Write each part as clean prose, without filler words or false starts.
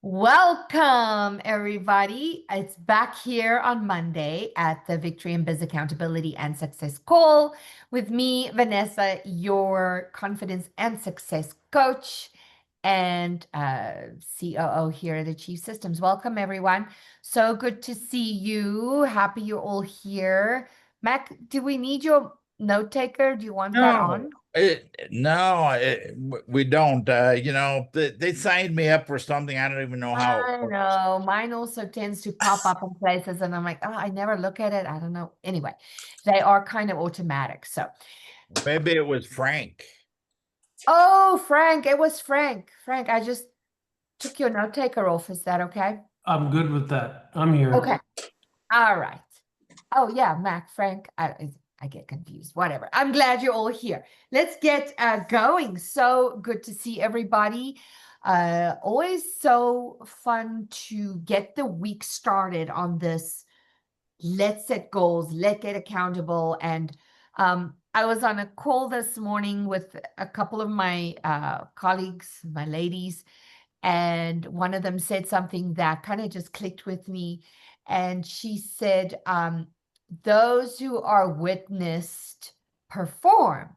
Welcome, everybody. It's back here on Monday at the Victory and Biz Accountability and Success Call with me, Vanessa, your confidence and success coach and COO here at Achieve Systems. Welcome, everyone. So good to see you. Happy you're all here. Mac, do we need your note taker? Do you want that on? We don't. They signed me up for something. I don't even know how it I works. know. Mine also tends to pop up in places, and I'm like, oh, I never look at it. I don't know. Anyway, they are kind of automatic. So, Maybe it was Frank. oh, Frank, it was Frank. Frank, I just took your note taker off. Is that okay? I'm good with that. I'm here. Okay. All right. Oh, yeah, Mac, Frank. I get confused. Whatever. I'm glad you're all here. Let's get going. So good to see everybody. Always so fun to get the week started on this. Let's set goals, let's get accountable. And I was on a call this morning with a couple of my colleagues, my ladies, and one of them said something that kind of just clicked with me. And she said, those who are witnessed perform.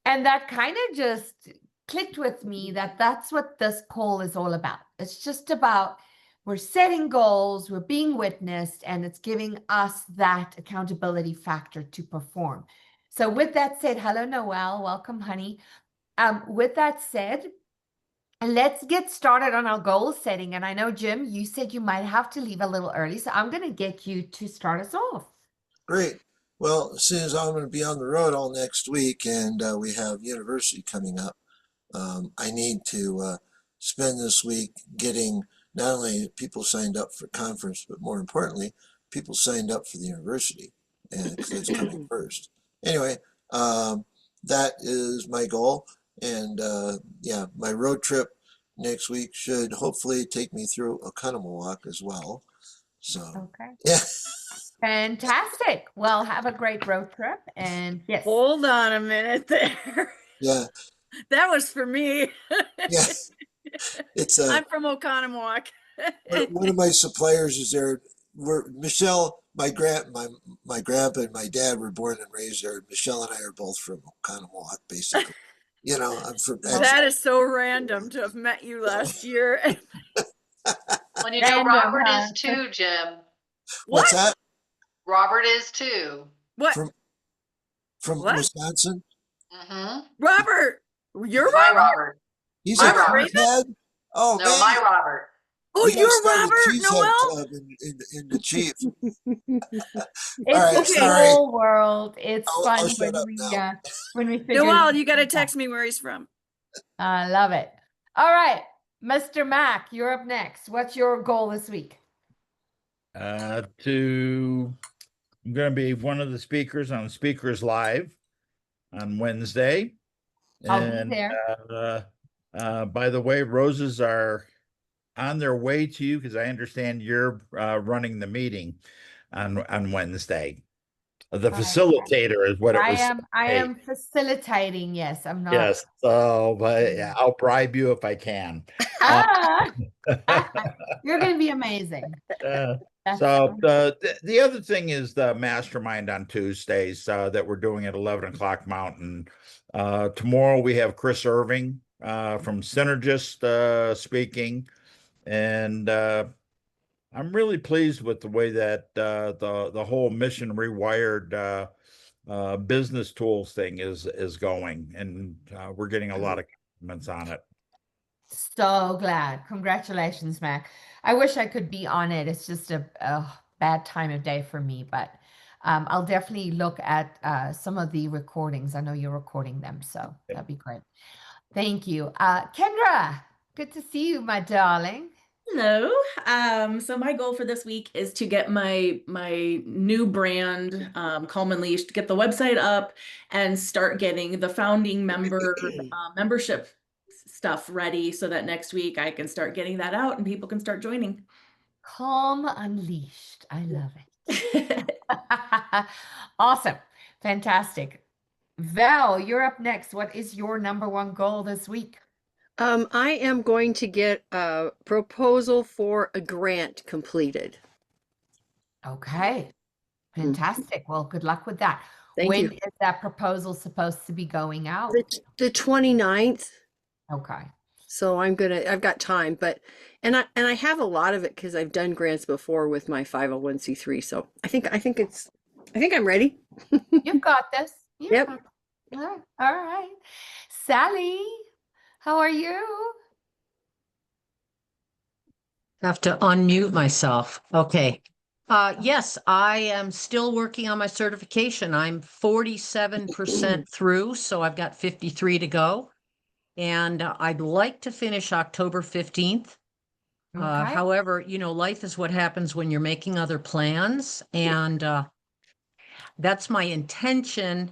And that kind of just clicked with me that that's what this call is all about. It's just about we're setting goals, we're being witnessed, and it's giving us that accountability factor to perform. So with that said, hello, Noelle. Welcome, honey. With that said, let's get started on our goal setting. And I know, Jim, you said you might have to leave a little early, so I'm going to get you to start us off. Great. Well, as soon as I'm going to be on the road all next week and we have university coming up, I need to spend this week getting not only people signed up for conference, but more importantly, people signed up for the university, and because it's coming first. Anyway, that is my goal, and yeah, my road trip next week should hopefully take me through Oconomowoc as well. So, okay, yeah. Fantastic. Well, have a great road trip, and yes. Hold on a minute there. Yeah. That was for me. Yeah. It's I'm from Oconomowoc. one of my suppliers is there. Michelle, my grandpa and my dad were born and raised there. Michelle and I are both from Oconomowoc, basically. You know, I'm from. That is so random to have met you last year. Well, you know, Robert is too, Jim. What's that? Robert is too. What? From What? Wisconsin? Mm-hmm. Robert, you're My Robert? Robert. He's My a Robert. cheesehead? Oh, No, man. my Robert. Oh, We gotta you're start a Robert, cheesehead Noelle? club in the Chief. It's All right, a sorry. small world. It's I'll fun shut up now. when we figure Noelle, it you got to out. text me where he's from. I love it. All right, Mr. Mac, you're up next. What's your goal this week? I'm going to be one of the speakers on Speakers Live on Wednesday. I'll be there. By the way, roses are on their way to you because I understand you're running the meeting on Wednesday. The facilitator is what it was. I am facilitating. Yes, I'm not. Yes. So, but yeah, I'll bribe you if I can. You're going to be amazing. So the other thing is the mastermind on Tuesdays that we're doing at 11 o'clock Mountain. Tomorrow we have Chris Irving from Synergist speaking, and I'm really pleased with the way that the whole Mission Rewired business tools thing is going, and we're getting a lot of compliments on it. So glad. Congratulations, Mac. I wish I could be on it. It's just a bad time of day for me, but I'll definitely look at some of the recordings. I know you're recording them, so that'd be great. Thank you. Kendra, good to see you, my darling. Hello. So my goal for this week is to get my new brand, Calm Unleashed, get the website up and start getting the founding member membership stuff ready so that next week I can start getting that out and people can start joining. Calm Unleashed. I love it. Awesome. Fantastic. Val, you're up next. What is your number one goal this week? I am going to get a proposal for a grant completed. Okay, fantastic. Well, good luck with that. Thank When you. is that proposal supposed to be going out? The 29th. Okay. So I've got time, but and I have a lot of it because I've done grants before with my 501c3. So I think I'm ready. You've got this. You've Yep. got this. All right. Sally, how are you? Have to unmute myself. Okay. Yes, I am still working on my certification. I'm 47% through, so I've got 53 to go. And I'd like to finish October 15th. Okay. However, life is what happens when you're making other plans. And that's my intention.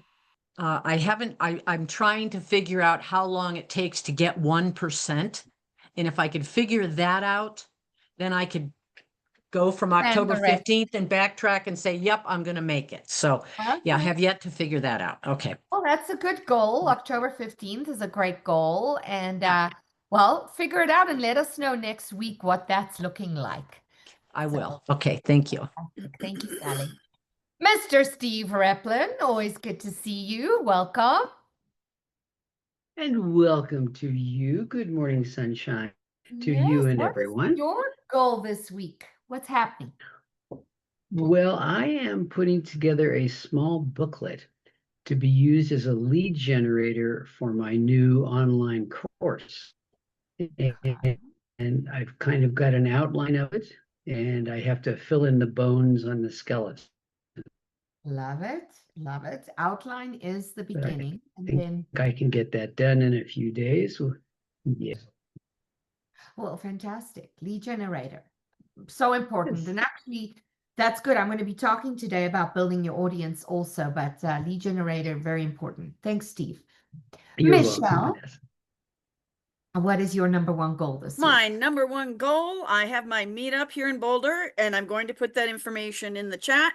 I'm trying to figure out how long it takes to get 1%. And if I could figure that out, then I could go from October the rest. 15th and backtrack and say, yep, I'm going to make it. So yeah, I Okay. have yet to figure that out. Okay. Well, that's a good goal. October 15th is a great goal. And well, figure it out and let us know next week what that's looking like. I will. Okay. Thank you. Thank you, Sally. Mr. Steve Replin, always good to see you. Welcome. And welcome to you. Good morning, sunshine, to Yes, you and what is everyone. your goal this week? What's happening? Well, I am putting together a small booklet to be used as a lead generator for my new online course. And I've kind of got an outline of it, and I have to fill in the bones on the skeleton. Love it. Love it. Outline is the But I beginning. And think then, I can get that done in a few days. Yeah. well, fantastic. Lead generator. So important. Yes. And actually, that's good. I'm going to be talking today about building your audience also, but lead generator, very important. Thanks, Steve. You're Michelle, welcome, Vanessa. what is your number one goal this My week? number one goal, I have my meetup here in Boulder, and I'm going to put that information in the chat.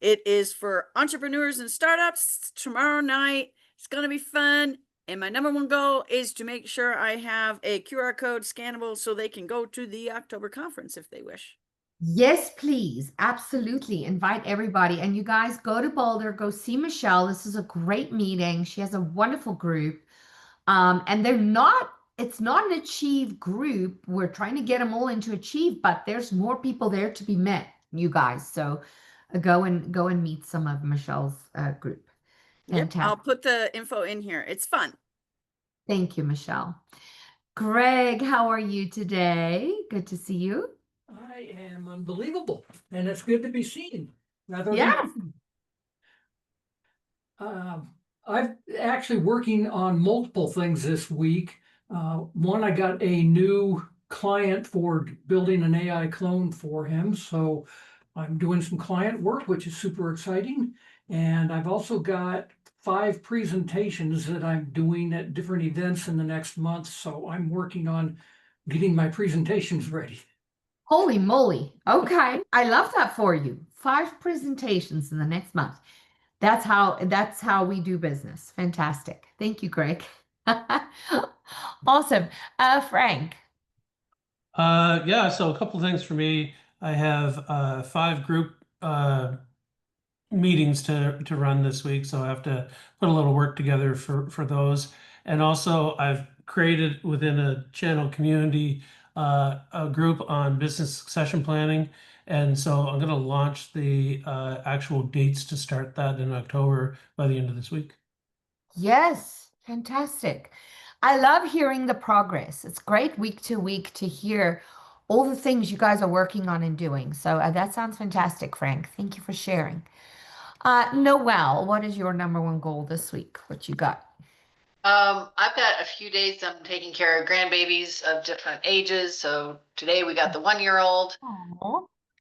It is for entrepreneurs and startups tomorrow night. It's going to be fun. And my number one goal is to make sure I have a QR code scannable so they can go to the October conference if they wish. Yes, please. Absolutely. Invite everybody. And you guys go to Boulder, go see Michelle. This is a great meeting. She has a wonderful group. And it's not an Achieve group. We're trying to get them all into Achieve, but there's more people there to be met, you guys. So go and meet some of Michelle's group. Yep, I'll Fantastic. put the info in here. It's fun. Thank you, Michelle. Greg, how are you today? Good to see you. I am unbelievable, and it's good to be seen. Rather Yes. I've actually working on multiple things this week. One, I got a new client for building an AI clone for him, so I'm doing some client work, which is super exciting. And I've also got 5 presentations that I'm doing at different events in the next month, so I'm working on getting my presentations ready. Holy moly. Okay. I love that for you. 5 presentations in the next month. That's how we do business. Fantastic. Thank you, Greg. Awesome. Frank. Yeah, so a couple things for me. I have 5 group meetings to run this week, so I have to put a little work together for those. And also I've created within a channel community a group on business succession planning. And so I'm going to launch the actual dates to start that in October by the end of this week. Yes, fantastic. I love hearing the progress. It's great week to week to hear all the things you guys are working on and doing. So that sounds fantastic, Frank. Thank you for sharing. Noelle, what is your number one goal this week? What you got? I've got a few days I'm taking care of grandbabies of different ages. So today we got the 1-year-old.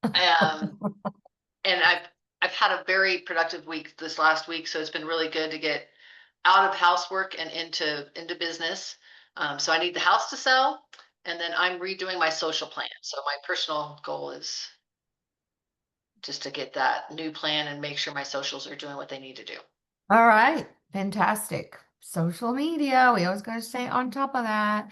And I've had a very productive week this last week, so it's been really good to get out of housework and into business. So I need the house to sell, and then I'm redoing my social plan. So my personal goal is just to get that new plan and make sure my socials are doing what they need to do. All right, fantastic. social media. We always got to stay on top of that.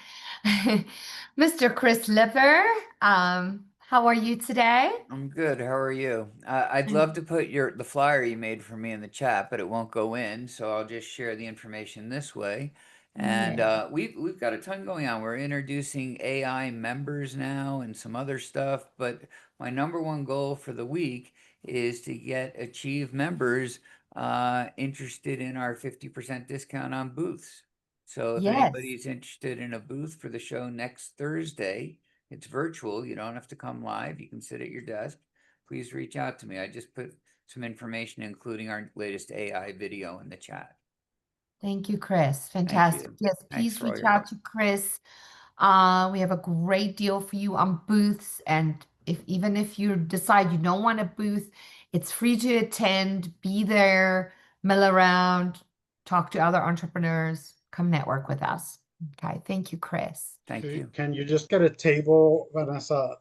Mr. Chris Liver, how are you today? I'm good. How are you? I'd love to put the flyer you made for me in the chat, but it won't go in, so I'll just share the information this way. And we've got a ton going on. We're introducing AI members now and some other stuff, but my number one goal for the week is to get Achieve members interested in our 50% discount on booths. So if Yes. anybody's interested in a booth for the show next Thursday, it's virtual. You don't have to come live. You can sit at your desk. Please reach out to me. I just put some information, including our latest AI video, in the chat. Thank you, Chris. Thank Fantastic. you. Yes, Thanks please for all reach your out help. to Chris. We have a great deal for you on booths. And even if you decide you don't want a booth, it's free to attend, be there, mill around, talk to other entrepreneurs, come network with us. Okay, thank you, Chris. Thank you. Can you just get a table, Vanessa,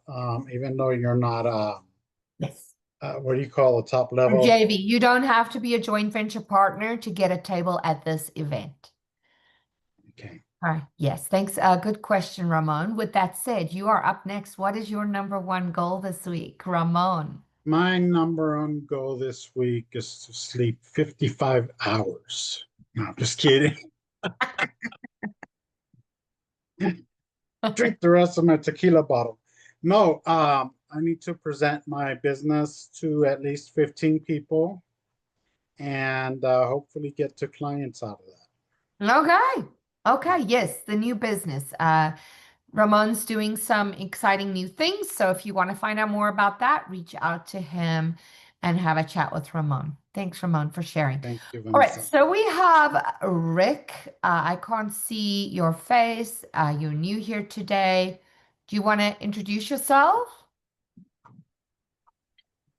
even though you're not, Yes. what do you call the top Or level? JV, you don't have to be a joint venture partner to get a table at this event. Okay. All right. Yes. Thanks. Good question, Ramon. With that said, you are up next. What is your number one goal this week, Ramon? My number one goal this week is to sleep 55 hours. No, I'm just kidding. Drink the rest of my tequila bottle. No, I need to present my business to at least 15 people and hopefully get to clients out of that. Okay. Okay. Yes. The new business. Ramon's doing some exciting new things. So if you want to find out more about that, reach out to him and have a chat with Ramon. Thanks, Ramon, for sharing. Thank you, All right, Vanessa. so we have Rick. I can't see your face. You're new here today. Do you want to introduce yourself?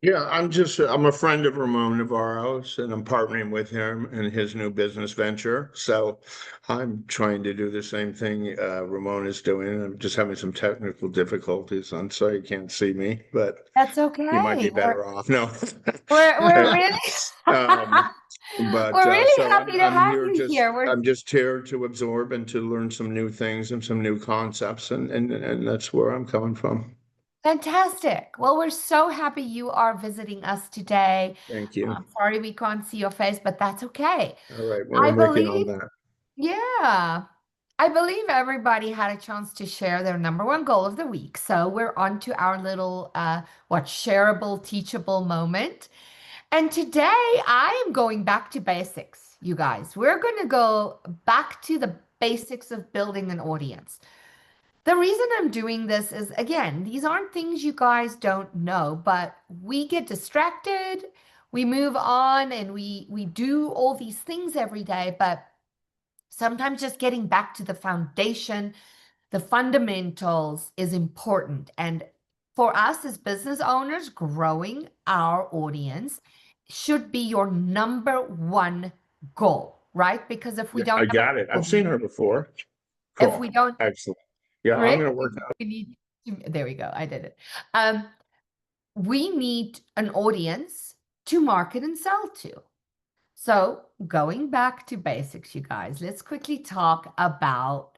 Yeah, I'm a friend of Ramon Navarro's and I'm partnering with him in his new business venture. So I'm trying to do the same thing Ramon is doing. I'm just having some technical difficulties on so you can't see me, but That's okay. you might be better off. No. We're really But we're really so happy to I'm have here you here. I'm just here to absorb and to learn some new things and some new concepts and that's where I'm coming from. Fantastic. Well, we're so happy you are visiting us today. Thank you. I'm sorry we can't see your face, but that's okay. All right, well, I I'm working on believe, that. yeah, I believe everybody had a chance to share their number one goal of the week. So we're on to our little, shareable, teachable moment. And today I am going back to basics, you guys. We're going to go back to the basics of building an audience. The reason I'm doing this is, again, these aren't things you guys don't know, but we get distracted, we move on, and we do all these things every day, but sometimes just getting back to the foundation, the fundamentals is important. And for us as business owners, growing our audience should be your number one goal, right? Because if we Yeah, don't I have got it. I've seen her before. if Cool. we don't, Excellent. Yeah, I'm Rick, gonna work out. we need there we go. I did it. We need an audience to market and sell to. So going back to basics, you guys, let's quickly talk about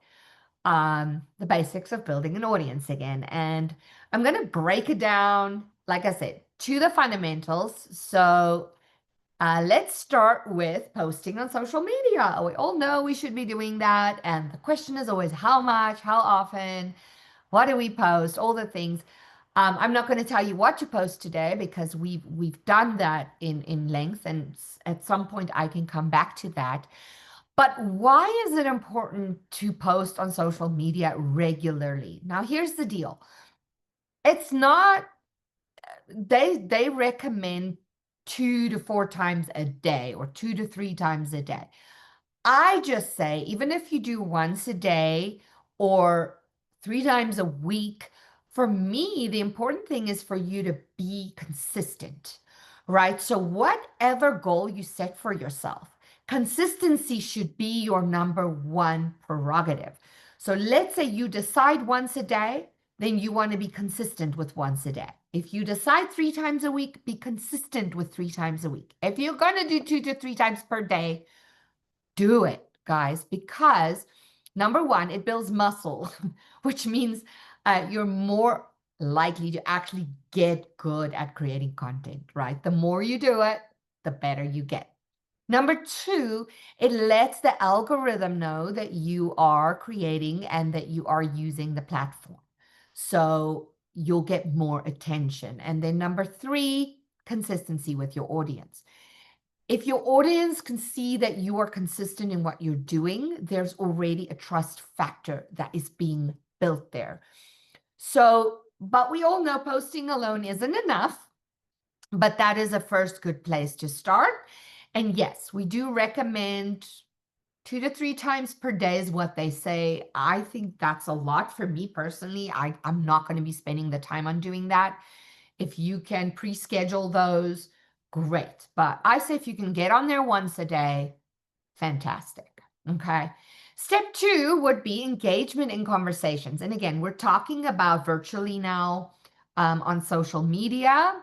the basics of building an audience again. And I'm going to break it down, like I said, to the fundamentals. So let's start with posting on social media. We all know we should be doing that. And the question is always how much, how often, what do we post, all the things. I'm not going to tell you what to post today because we've done that in length, and at some point I can come back to that. But why is it important to post on social media regularly? Now, here's the deal. It's not, they recommend 2 to 4 times a day or 2 to 3 times a day. I just say, even if you do once a day or 3 times a week, for me, the important thing is for you to be consistent, right? So whatever goal you set for yourself, consistency should be your number one prerogative. So let's say you decide once a day, then you want to be consistent with once a day. If you decide 3 times a week, be consistent with 3 times a week. If you're going to do 2 to 3 times per day, do it. guys, because number one, it builds muscle, which means you're more likely to actually get good at creating content, right? The more you do it, the better you get. Number two, it lets the algorithm know that you are creating and that you are using the platform. So you'll get more attention. And then number three, consistency with your audience. If your audience can see that you are consistent in what you're doing, there's already a trust factor that is being built there. So, but we all know posting alone isn't enough, but that is a first good place to start. And yes, we do recommend 2 to 3 times per day is what they say. I think that's a lot for me personally. I'm not going to be spending the time on doing that. If you can pre-schedule those, great. But I say if you can get on there once a day, fantastic. Okay. Step 2 would be engagement in conversations. And again, we're talking about virtually now on social media.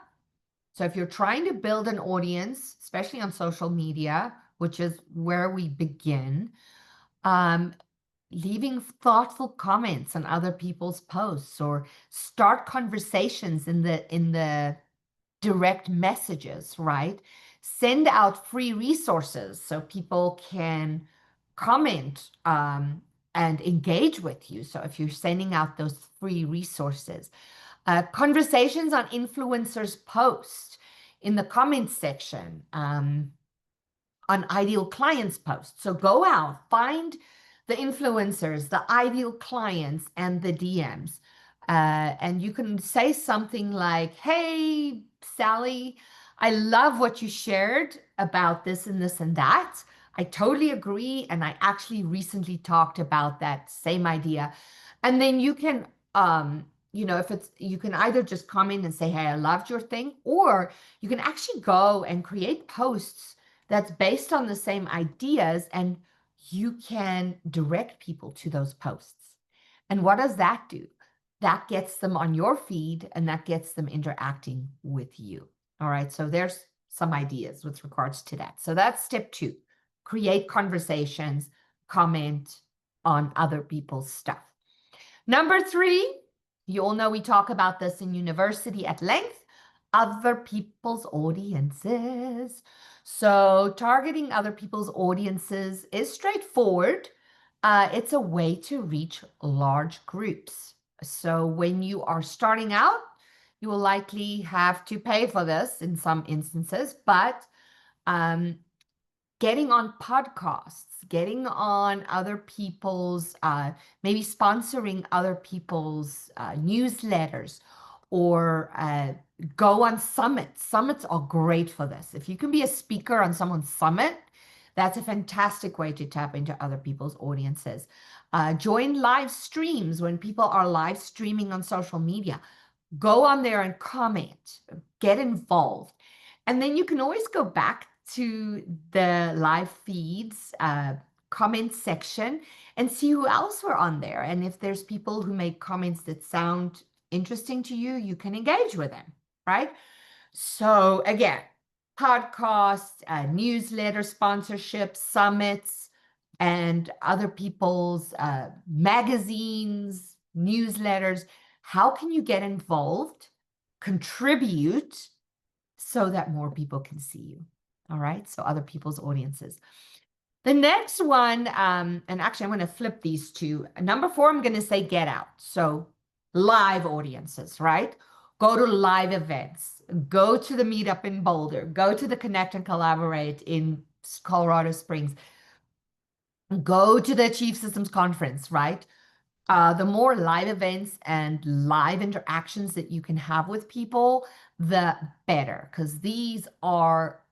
So if you're trying to build an audience, especially on social media, which is where we begin, leaving thoughtful comments on other people's posts or start conversations in the direct messages, right? Send out free resources so people can comment and engage with you. So if you're sending out those free resources, conversations on influencers' posts in the comments section, on ideal clients' posts. So go out, find the influencers, the ideal clients, and the DMs. And you can say something like, hey, Sally, I love what you shared about this and this and that. I totally agree. And I actually recently talked about that same idea. And then you can, if it's, you can either just comment and say, hey, I loved your thing, or you can actually go and create posts that's based on the same ideas, and you can direct people to those posts. And what does that do? That gets them on your feed, and that gets them interacting with you. All right, so there's some ideas with regards to that. So that's step 2, create conversations, comment on other people's stuff. Number 3, you all know we talk about this in university at length, other people's audiences. So targeting other people's audiences is straightforward. It's a way to reach large groups. So when you are starting out, you will likely have to pay for this in some instances, but getting on podcasts, getting on other people's, maybe sponsoring other people's newsletters, or go on summits. Summits are great for this. If you can be a speaker on someone's summit, that's a fantastic way to tap into other people's audiences. Join live streams when people are live streaming on social media. Go on there and comment, get involved. And then you can always go back to the live feeds, comment section, and see who else were on there. And if there's people who make comments that sound interesting to you, you can engage with them, right? So again, podcasts, newsletter sponsorships, summits, and other people's magazines, newsletters. How can you get involved, contribute, so that more people can see you? All right, so other people's audiences. The next one, and actually I'm going to flip these two. Number 4, I'm going to say get out. So live audiences, right? Go to live events. Go to the meetup in Boulder. Go to the Connect and Collaborate in Colorado Springs. Go to the Chief Systems Conference, right? The more live events and live interactions that you can have with people, the better, because these are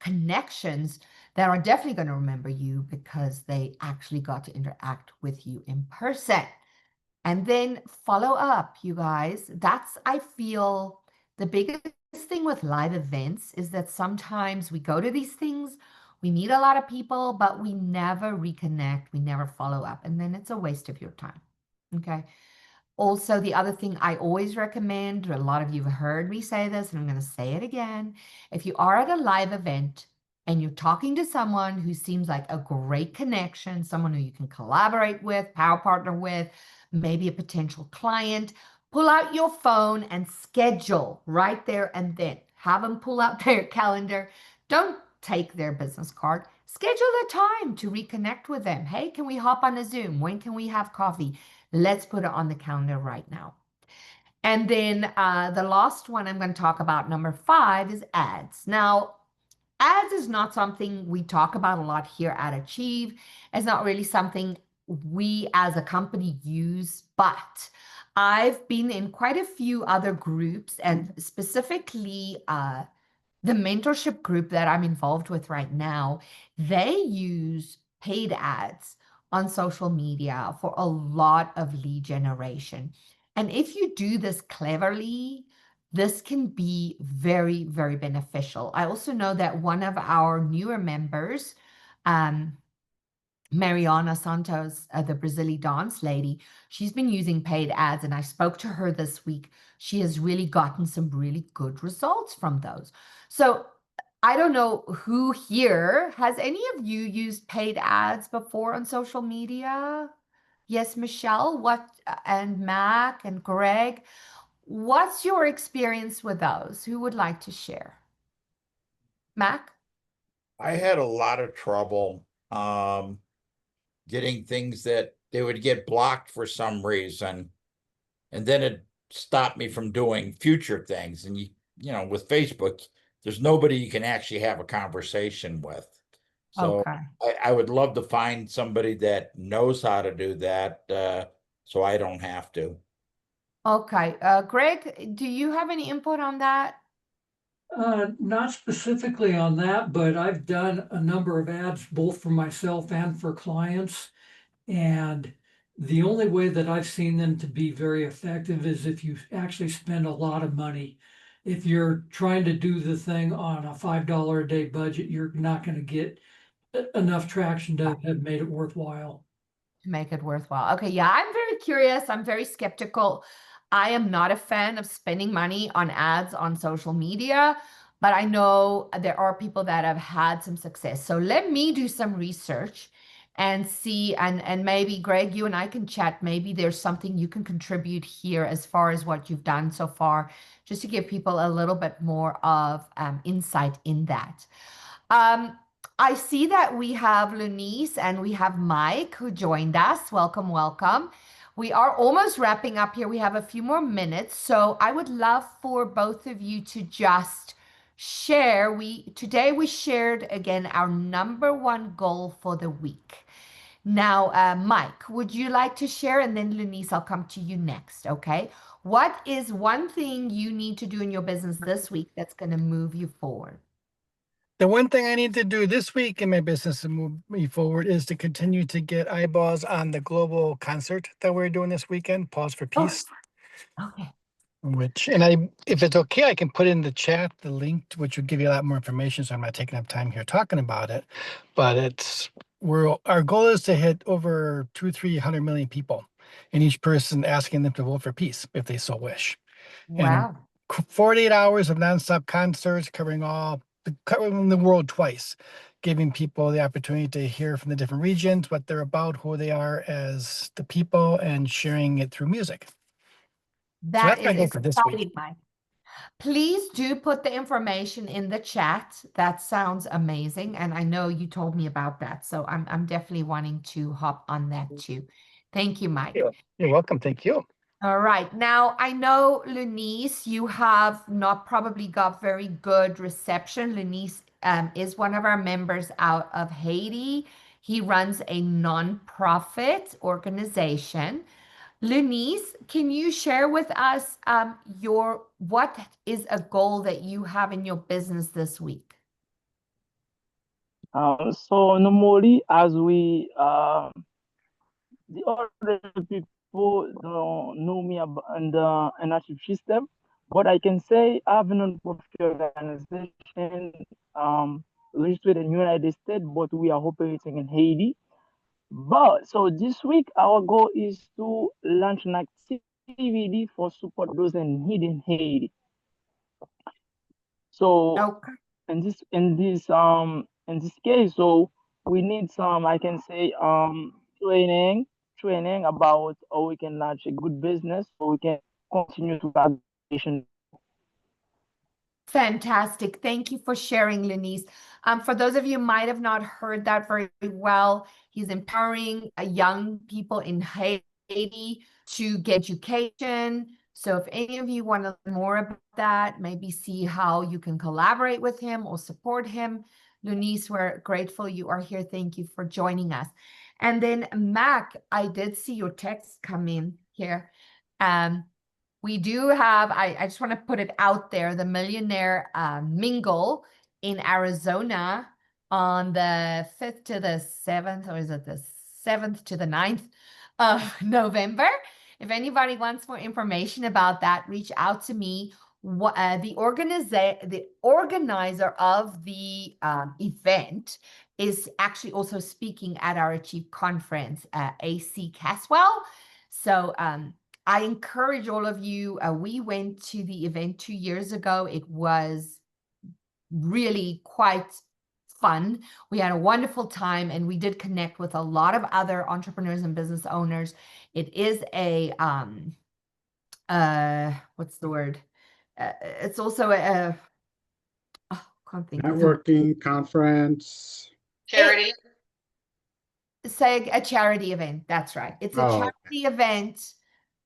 connections that are definitely going to remember you because they actually got to interact with you in person. And then follow up, you guys. That's, I feel, the biggest thing with live events is that sometimes we go to these things, we meet a lot of people, but we never reconnect, we never follow up, and then it's a waste of your time. Okay. Also, the other thing I always recommend, a lot of you have heard me say this, and I'm going to say it again. If you are at a live event, and you're talking to someone who seems like a great connection, someone who you can collaborate with, power partner with, maybe a potential client, pull out your phone and schedule right there and then. Have them pull out their calendar. Don't take their business card. Schedule a time to reconnect with them. Hey, can we hop on a Zoom? When can we have coffee? Let's put it on the calendar right now. And then the last one I'm going to talk about, number 5, is ads. Now, ads is not something we talk about a lot here at Achieve. It's not really something we as a company use, but I've been in quite a few other groups, and specifically the mentorship group that I'm involved with right now, they use paid ads on social media for a lot of lead generation. And if you do this cleverly, this can be very, very beneficial. I also know that one of our newer members, Mariana Santos, the Brazilian dance lady, she's been using paid ads, and I spoke to her this week. She has really gotten some really good results from those. So I don't know who here, has any of you used paid ads before on social media? Yes, Michelle, and Mac and Greg, what's your experience with those? Who would like to share? Mac? I had a lot of trouble getting things that they would get blocked for some reason, and then it stopped me from doing future things. And you know, with Facebook, there's nobody you can actually have a conversation with. So Okay. I would love to find somebody that knows how to do that, so I don't have to. Okay. Greg, do you have any input on that? Not specifically on that, but I've done a number of ads both for myself and for clients. And the only way that I've seen them to be very effective is if you actually spend a lot of money. If you're trying to do the thing on a $5 a day budget, you're not going to get enough traction to have made it worthwhile. To make it worthwhile. Okay, yeah, I'm very curious. I'm very skeptical. I am not a fan of spending money on ads on social media, but I know there are people that have had some success. So let me do some research and see, and maybe Greg, you and I can chat. Maybe there's something you can contribute here as far as what you've done so far, just to give people a little bit more of insight in that. I see that we have Lunice and we have Mike who joined us. Welcome, welcome. We are almost wrapping up here. We have a few more minutes. So I would love for both of you to just share. Today we shared again our number 1 goal for the week. Now, Mike, would you like to share? And then Lunice, I'll come to you next, okay? What is one thing you need to do in your business this week that's going to move you forward? The one thing I need to do this week in my business to move me forward is to continue to get eyeballs on the global concert that we're doing this weekend, Pause for Peace. Okay. If it's okay, I can put in the chat the link, which will give you a lot more information. So I'm not taking up time here talking about it, but our goal is to hit over 200-300 million people, and each person asking them to vote for peace if they so wish. Wow. And 48 hours of nonstop concerts covering the world twice, giving people the opportunity to hear from the different regions, what they're about, who they are as the people, and sharing it through music. That so that's my goal is for this exciting, week. Mike. Please do put the information in the chat. That sounds amazing. And I know you told me about that. So I'm definitely wanting to hop on that too. Thank you, Mike. You're welcome. Thank you. All right. Now, I know, Lunice, you have not probably got very good reception. Lunice is one of our members out of Haiti. He runs a nonprofit organization. Lunice, can you share with us what is a goal that you have in your business this week? So normally, as the other people don't know me in the Achieve system, but I can say I have a non-profit organization registered in the United States, but we are operating in Haiti. But so this week, our goal is to launch an activity for support those in need in Haiti. So Okay. in this in this case. So we need some, I can say, training about how we can launch a good business, so we can continue to have education. Fantastic. Thank you for sharing, Lenice. For those of you who might have not heard that very well, he's empowering young people in Haiti to get education. So if any of you want to learn more about that, maybe see how you can collaborate with him or support him, Lenice, we're grateful you are here. Thank you for joining us. And then Mac, I did see your text come in here. We do have, I just want to put it out there, the Millionaire Mingle in Arizona on the 5th to the 7th, or is it the 7th to the 9th of November? If anybody wants more information about that, reach out to me. The organizer of the event is actually also speaking at our Achieve conference, AC Caswell. So I encourage all of you. We went to the event 2 years ago. It was really quite fun. We had a wonderful time, and we did connect with a lot of other entrepreneurs and business owners. It is a what's the word? It's also a can't think of the word. Networking conference. Charity. Say a charity event. That's right. It's a charity event,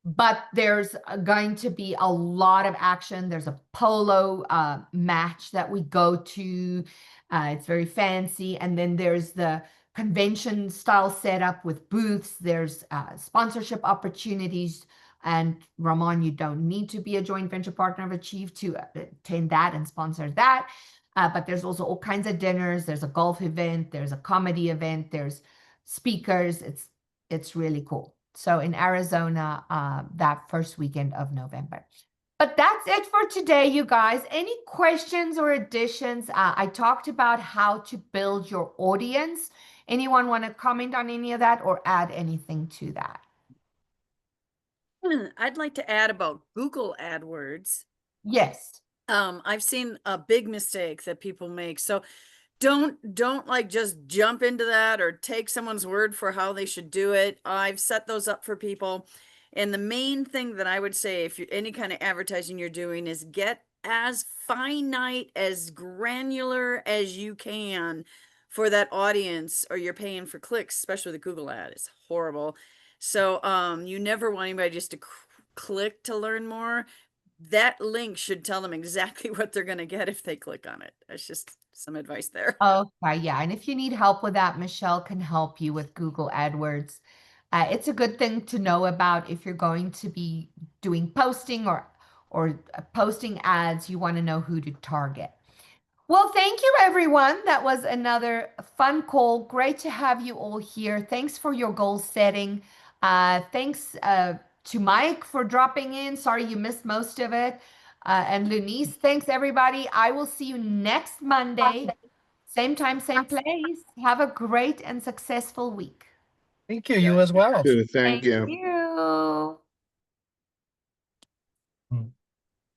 but there's going to be a lot of action. There's a polo match that we go to. It's very fancy. And then there's the convention style setup with booths. There's sponsorship opportunities. And Ramon, you don't need to be a joint venture partner of Achieve to attend that and sponsor that. But there's also all kinds of dinners. There's a golf event. There's a comedy event. There's speakers. It's really cool. So in Arizona, that first weekend of November. But that's it for today, you guys. Any questions or additions? I talked about how to build your audience. Anyone want to comment on any of that or add anything to that? I'd like to add about Google AdWords. Yes. I've seen a big mistake that people make. So don't like just jump into that or take someone's word for how they should do it. I've set those up for people. And the main thing that I would say, if you're any kind of advertising you're doing, is get as finite, as granular as you can for that audience, or you're paying for clicks, especially the Google ad. It's horrible. So you never want anybody just to click to learn more. That link should tell them exactly what they're going to get if they click on it. That's just some advice there. Okay, yeah. And if you need help with that, Michelle can help you with Google AdWords. It's a good thing to know about if you're going to be doing posting or posting ads. You want to know who to target. Well, thank you, everyone. That was another fun call. Great to have you all here. Thanks for your goal setting. Thanks to Mike for dropping in. Sorry you missed most of it. And Lunice, thanks, everybody. I will see you next Monday. Same time, same place. Have a great and successful week. Thank you. You as well. Thank you. You.